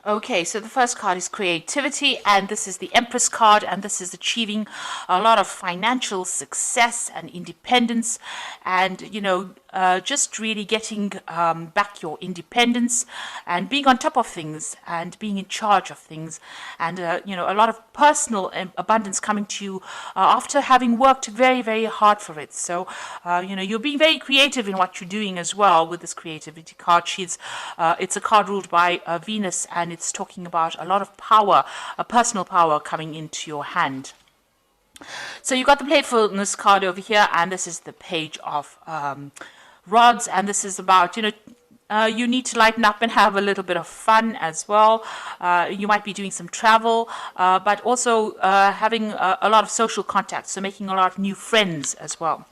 Okay, so the first card is creativity, and this is the Empress card, and this is achieving a lot of financial success and independence, and just really getting back your independence and being on top of things and being in charge of things, and a lot of personal abundance coming to you after having worked very, very hard for it. So, you're being very creative in what you're doing as well with this creativity card. It's a card ruled by Venus, and it's talking about a lot of power, a personal power coming into your hand. So you got the playfulness card over here, and this is the page of rods, and this is about, you need to lighten up and have a little bit of fun as well. You might be doing some travel, but also having a lot of social contacts, so making a lot of new friends as well.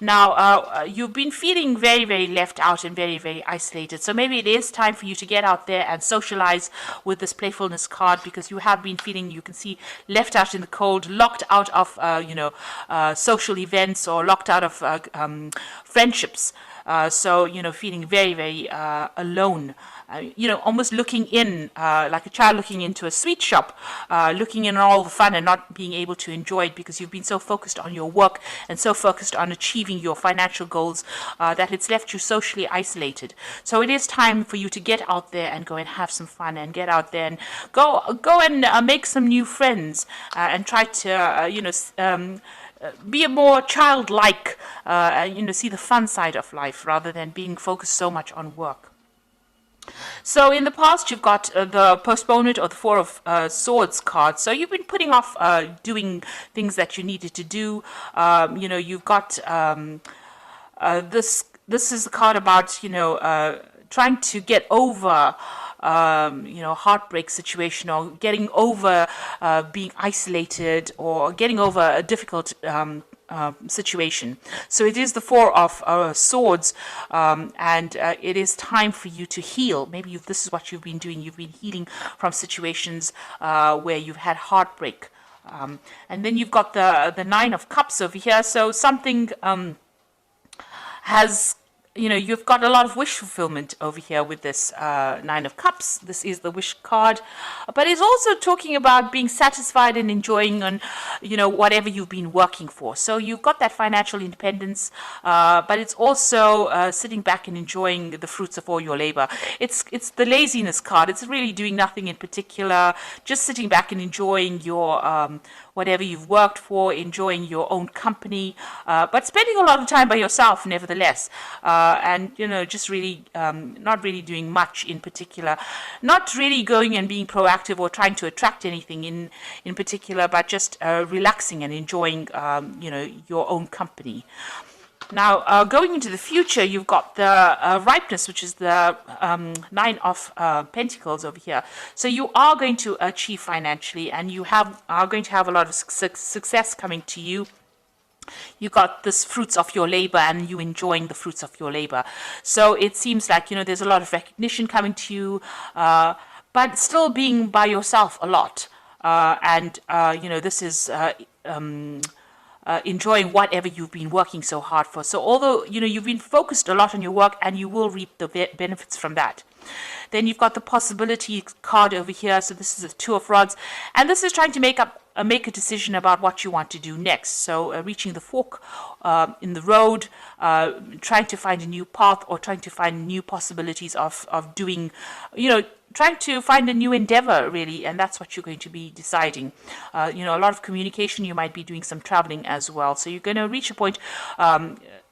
Now, you've been feeling very, very left out and very, very isolated, so maybe it is time for you to get out there and socialize with this playfulness card, because you have been feeling, you can see, left out in the cold, locked out of, social events, or locked out of friendships. So, feeling very, very alone, almost looking in, like a child looking into a sweet shop, looking in all the fun and not being able to enjoy it because you've been so focused on your work and so focused on achieving your financial goals that it's left you socially isolated. So it is time for you to get out there and go and have some fun, and get out there and go and make some new friends, and try to, be a more childlike, see the fun side of life rather than being focused so much on work. So in the past, you've got the postponement or the Four of Swords card. So you've been putting off doing things that you needed to do. You've got this. This is the card about trying to get over heartbreak situation, or getting over being isolated, or getting over a difficult situation. So it is the Four of Swords, and it is time for you to heal. Maybe this is what you've been doing. You've been healing from situations where you've had heartbreak. And then you've got the Nine of Cups over here. So something has you've got a lot of wish fulfillment over here with this Nine of Cups. This is the wish card, but it's also talking about being satisfied and enjoying on, whatever you've been working for. So you've got that financial independence, but it's also sitting back and enjoying the fruits of all your labor. It's the laziness card. It's really doing nothing in particular, just sitting back and enjoying your whatever you've worked for, enjoying your own company, but spending a lot of time by yourself nevertheless. And just really not really doing much in particular, not really going and being proactive or trying to attract anything in particular, but just relaxing and enjoying your own company. Now, going into the future, you've got the ripeness, which is the Nine of Pentacles over here. So you are going to achieve financially, and you are going to have a lot of success coming to you. You got this fruits of your labor, and you enjoying the fruits of your labor. So it seems like, there's a lot of recognition coming to you, but still being by yourself a lot. This is enjoying whatever you've been working so hard for. So although, you've been focused a lot on your work, and you will reap the benefits from that. Then you've got the possibility card over here. So this is a Two of Rods, and this is trying to make a decision about what you want to do next. So reaching the fork in the road, trying to find a new path, or trying to find new possibilities of doing, trying to find a new endeavor, really, and that's what you're going to be deciding. A lot of communication. You might be doing some traveling as well. So you're going to reach a point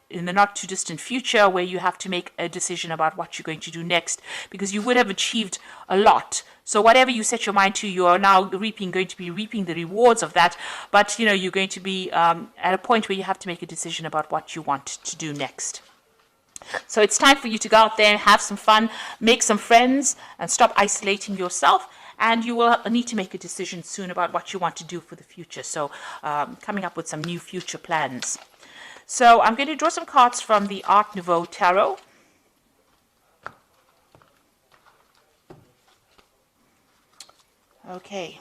in the not too distant future where you have to make a decision about what you're going to do next, because you would have achieved a lot. So whatever you set your mind to, you are now going to be reaping the rewards of that. But you're going to be at a point where you have to make a decision about what you want to do next. So it's time for you to go out there and have some fun, make some friends, and stop isolating yourself. And you will need to make a decision soon about what you want to do for the future. So coming up with some new future plans. So I'm going to draw some cards from the Art Nouveau Tarot. Okay.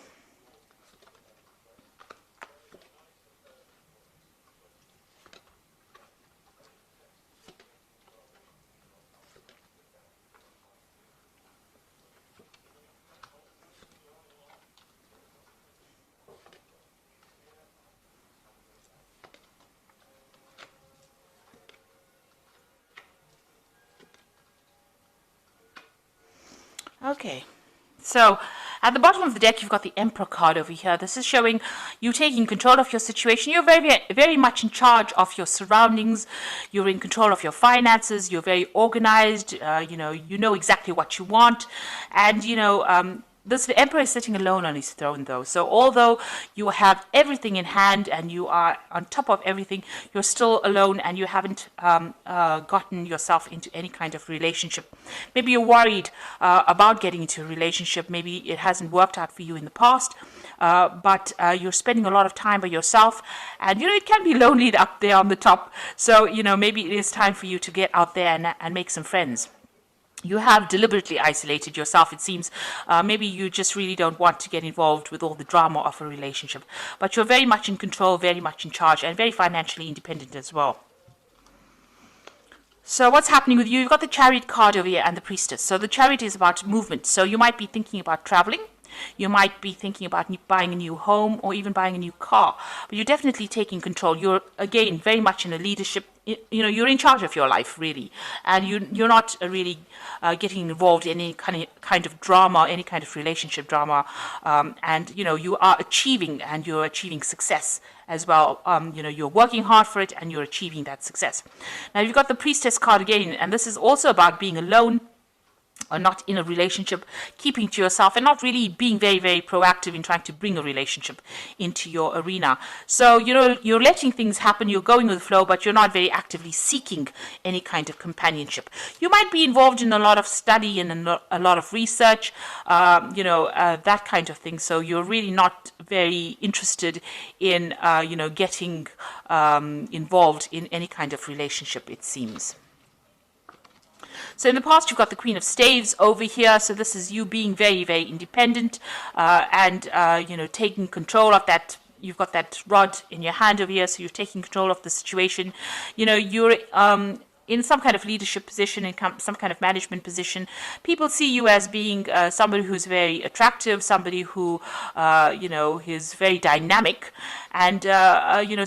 Okay. So at the bottom of the deck, you've got the Emperor card over here. This is showing you taking control of your situation. You're very much in charge of your surroundings. You're in control of your finances. You're very organized. You know exactly what you want. And, the emperor is sitting alone on his throne, though. So although you have everything in hand and you are on top of everything, you're still alone and you haven't gotten yourself into any kind of relationship. Maybe you're worried about getting into a relationship. Maybe it hasn't worked out for you in the past, but you're spending a lot of time by yourself. And, it can be lonely up there on the top. So, maybe it is time for you to get out there and make some friends. You have deliberately isolated yourself, it seems. Maybe you just really don't want to get involved with all the drama of a relationship. But you're very much in control, very much in charge, and very financially independent as well. So what's happening with you? You've got the Chariot card over here and the Priestess. So the Chariot is about movement. So you might be thinking about traveling. You might be thinking about buying a new home or even buying a new car. But you're definitely taking control. You're, again, very much in a leadership. You're in charge of your life, really. And you're not really getting involved in any kind of drama, any kind of relationship drama. And, you are achieving, and you're achieving success as well. You're working hard for it and you're achieving that success. Now, you've got the Priestess card again, and this is also about being alone, or not in a relationship, keeping to yourself, and not really being very, very proactive in trying to bring a relationship into your arena. So, you're letting things happen, you're going with the flow, but you're not very actively seeking any kind of companionship. You might be involved in a lot of study and a lot of research, that kind of thing. So you're really not very interested in, getting involved in any kind of relationship, it seems. So in the past, you've got the Queen of Staves over here. So this is you being very, very independent and, taking control of that. You've got that rod in your hand over here, so you're taking control of the situation. You're in some kind of leadership position, in some kind of management position. People see you as being somebody who's very attractive, somebody who, is very dynamic, and,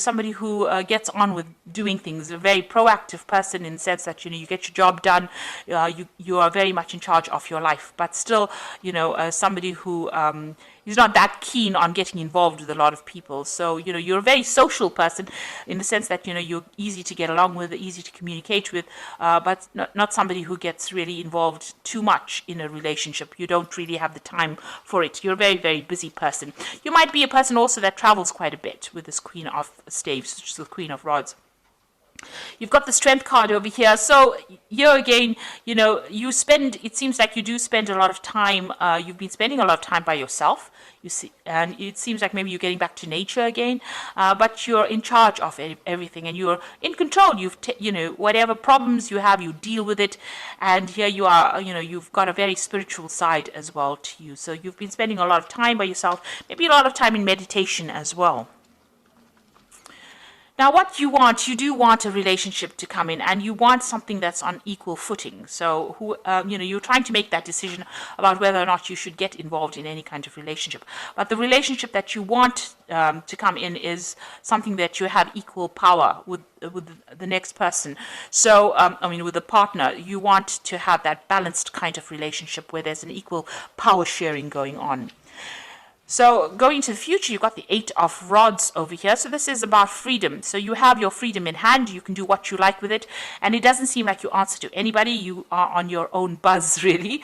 somebody who gets on with doing things, a very proactive person in the sense that, you get your job done, you are very much in charge of your life, but still, somebody who is not that keen on getting involved with a lot of people. So, you're a very social person in the sense that, you're easy to get along with, easy to communicate with, but not somebody who gets really involved too much in a relationship. You don't really have the time for it. You're a very, very busy person. You might be a person also that travels quite a bit with this Queen of Staves, which is the Queen of Rods. You've got the Strength card over here. So here again, it seems like you do spend a lot of time, you've been spending a lot of time by yourself, you see, and it seems like maybe you're getting back to nature again, but you're in charge of everything and you're in control. Whatever problems you have, you deal with it. And here you are, you've got a very spiritual side as well to you. So you've been spending a lot of time by yourself, maybe a lot of time in meditation as well. Now, what you do want a relationship to come in, and you want something that's on equal footing. So, you're trying to make that decision about whether or not you should get involved in any kind of relationship. But the relationship that you want to come in is something that you have equal power with the next person. So, with a partner, you want to have that balanced kind of relationship where there's an equal power sharing going on. So going to the future, you've got the Eight of Rods over here. So this is about freedom. So you have your freedom in hand. You can do what you like with it. And it doesn't seem like you answer to anybody. You are on your own buzz, really.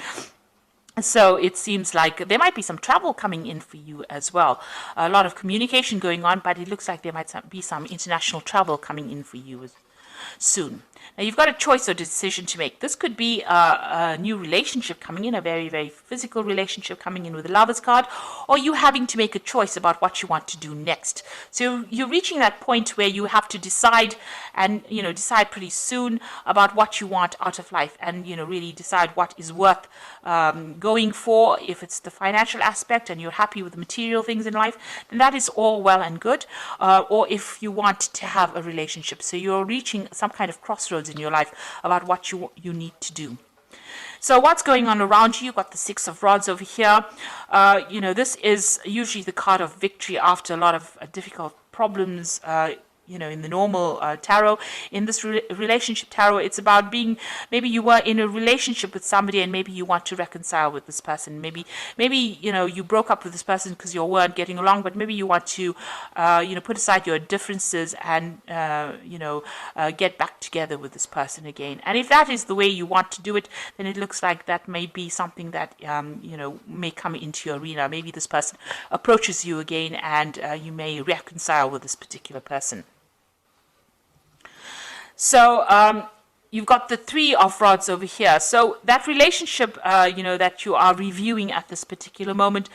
So it seems like there might be some travel coming in for you as well. A lot of communication going on, but it looks like there might be some international travel coming in for you soon. Now, you've got a choice or decision to make. This could be a new relationship coming in, a very, very physical relationship coming in with the Lovers card, or you having to make a choice about what you want to do next. So you're reaching that point where you have to decide and, decide pretty soon about what you want out of life and, really decide what is worth going for. If it's the financial aspect and you're happy with the material things in life, then that is all well and good. Or if you want to have a relationship. So you're reaching some kind of crossroads in your life about what you need to do. So what's going on around you? You've got the Six of Rods over here. This is usually the card of victory after a lot of difficult problems in the normal tarot. In this relationship tarot, it's about being, maybe you were in a relationship with somebody and maybe you want to reconcile with this person. Maybe you broke up with this person because you weren't getting along, but maybe you want to put aside your differences and get back together with this person again. And if that is the way you want to do it, then it looks like that may be something that may come into your arena. Maybe this person approaches you again and you may reconcile with this particular person. So you've got the Three of Rods over here. So that relationship, that you are reviewing at this particular moment,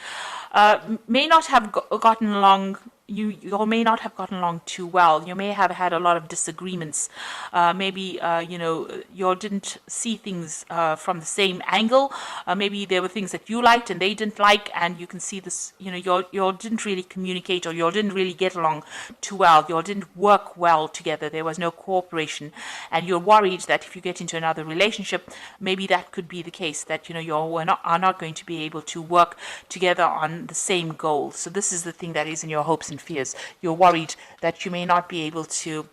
may not have gotten along. You may not have gotten along too well. You may have had a lot of disagreements. Maybe you didn't see things from the same angle. Maybe there were things that you liked and they didn't like, and you can see this. You didn't really communicate, or you didn't really get along too well. You didn't work well together. There was no cooperation, and you're worried that if you get into another relationship, maybe that could be the case, that you are not going to be able to work together on the same goal. So this is the thing that is in your hopes and fears. You're worried that you may not be able to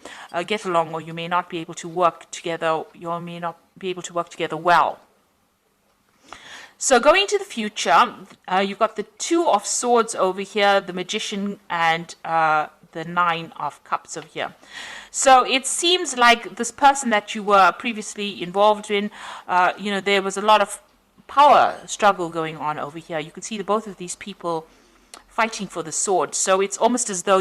get along, or you may not be able to work together. You may not be able to work together well. So going to the future, you've got the Two of Swords over here, the Magician, and the Nine of Cups over here. So it seems like this person that you were previously involved in, there was a lot of power struggle going on over here. You can see that both of these people fighting for the sword. So it's almost as though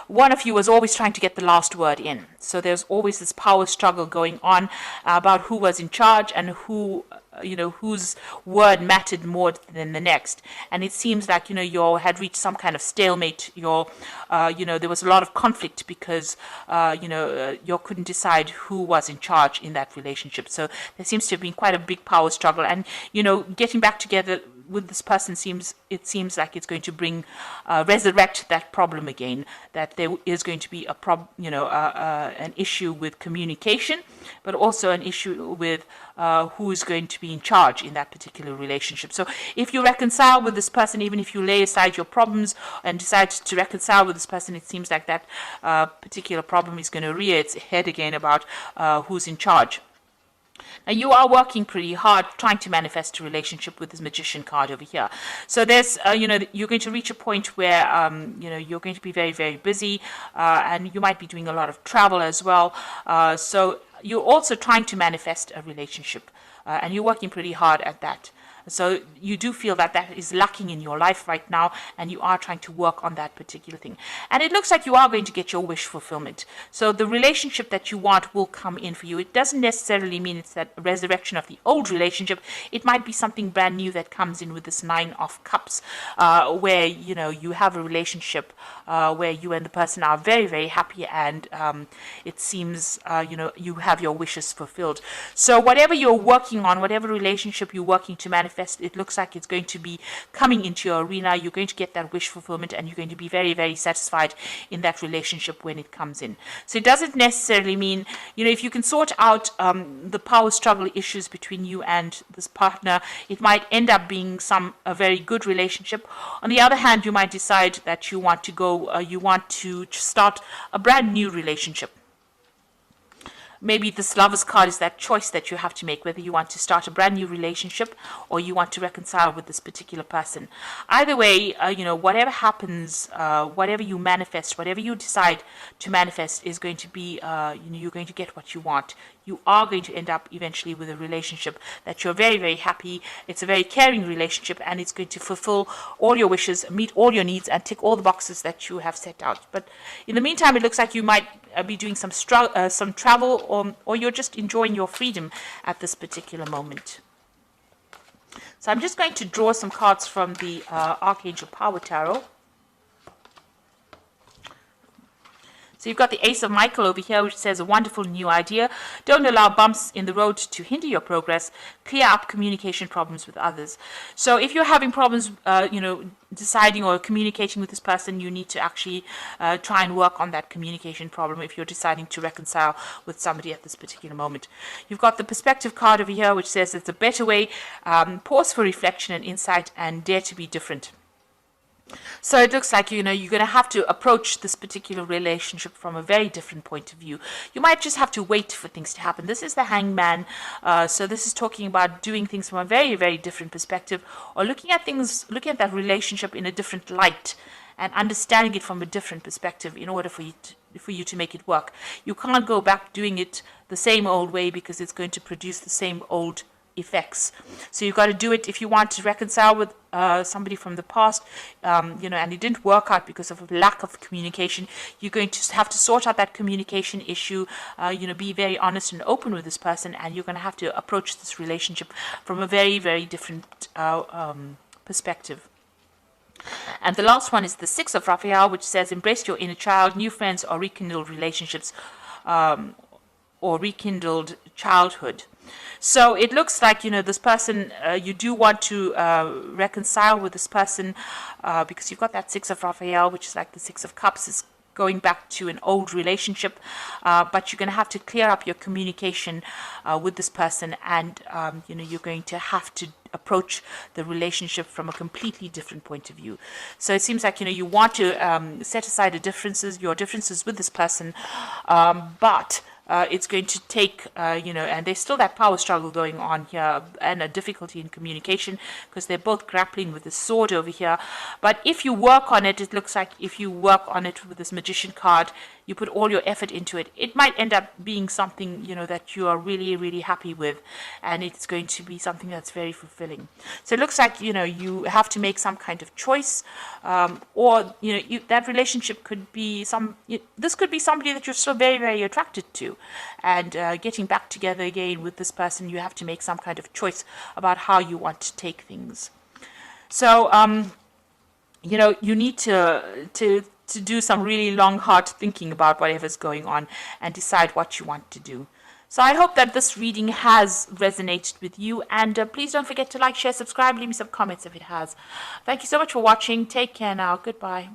one of you was always trying to get the last word in. So there's always this power struggle going on about who was in charge and whose word mattered more than the next. And it seems like, you had reached some kind of stalemate. There was a lot of conflict because, you couldn't decide who was in charge in that relationship. So there seems to have been quite a big power struggle. And, getting back together with this person seems like it's going to bring resurrect that problem again, that there is going to be an issue with communication, but also an issue with who is going to be in charge in that particular relationship. So if you reconcile with this person, even if you lay aside your problems and decide to reconcile with this person, it seems like that particular problem is going to rear its head again about who's in charge. Now, you are working pretty hard trying to manifest a relationship with this Magician card over here. So there's, you're going to reach a point where, you're going to be very, very busy, and you might be doing a lot of travel as well. So you're also trying to manifest a relationship, and you're working pretty hard at that. So you do feel that that is lacking in your life right now, and you are trying to work on that particular thing. And it looks like you are going to get your wish fulfillment. So the relationship that you want will come in for you. It doesn't necessarily mean it's that resurrection of the old relationship. It might be something brand new that comes in with this Nine of Cups, where, you have a relationship where you and the person are very, very happy, and it seems, you have your wishes fulfilled. So whatever you're working on, whatever relationship you're working to manifest, it looks like it's going to be coming into your arena. You're going to get that wish fulfillment, and you're going to be very, very satisfied in that relationship when it comes in. So it doesn't necessarily mean, if you can sort out the power struggle issues between you and this partner, it might end up being a very good relationship. On the other hand, you might decide that you want to start a brand new relationship. Maybe this Lover's card is that choice that you have to make, whether you want to start a brand new relationship or you want to reconcile with this particular person. Either way, whatever happens, whatever you manifest, whatever you decide to manifest is going to be, you're going to get what you want. You are going to end up eventually with a relationship that you're very, very happy. It's a very caring relationship, and it's going to fulfill all your wishes, meet all your needs, and tick all the boxes that you have set out. But in the meantime, it looks like you might be doing some travel, or you're just enjoying your freedom at this particular moment. So I'm just going to draw some cards from the Archangel Power Tarot. So you've got the Ace of Michael over here, which says a wonderful new idea. Don't allow bumps in the road to hinder your progress. Clear up communication problems with others. So if you're having problems, deciding or communicating with this person, you need to actually try and work on that communication problem if you're deciding to reconcile with somebody at this particular moment. You've got the Perspective card over here, which says it's a better way. Pause for reflection and insight, and dare to be different. So it looks like, you're going to have to approach this particular relationship from a very different point of view. You might just have to wait for things to happen. This is the Hangman. So this is talking about doing things from a very, very different perspective, or looking at that relationship in a different light and understanding it from a different perspective in order for you to make it work. You can't go back doing it the same old way, because it's going to produce the same old effects. So you've got to do it if you want to reconcile with somebody from the past, and it didn't work out because of a lack of communication. You're going to have to sort out that communication issue, be very honest and open with this person, and you're going to have to approach this relationship from a very, very different perspective. And the last one is the Six of Raphael, which says, embrace your inner child, new friends or rekindled relationships, or rekindled childhood. So it looks like, this person, you do want to reconcile with this person, because you've got that Six of Raphael, which is like the Six of Cups, is going back to an old relationship, but you're going to have to clear up your communication with this person, and you're going to have to approach the relationship from a completely different point of view. So it seems like you want to set aside your differences with this person, but it's going to take, and there's still that power struggle going on here, and a difficulty in communication, because they're both grappling with the sword over here. But if you work on it, it looks like if you work on it with this Magician card, you put all your effort into it, it might end up being something, that you are really, really happy with, and it's going to be something that's very fulfilling. So it looks like, you have to make some kind of choice, or, that relationship could be this could be somebody that you're still very, very attracted to, and getting back together again with this person, you have to make some kind of choice about how you want to take things. So, you need to do some really long, hard thinking about whatever's going on and decide what you want to do. So I hope that this reading has resonated with you, and please don't forget to like, share, subscribe, leave me some comments if it has. Thank you so much for watching. Take care now. Goodbye.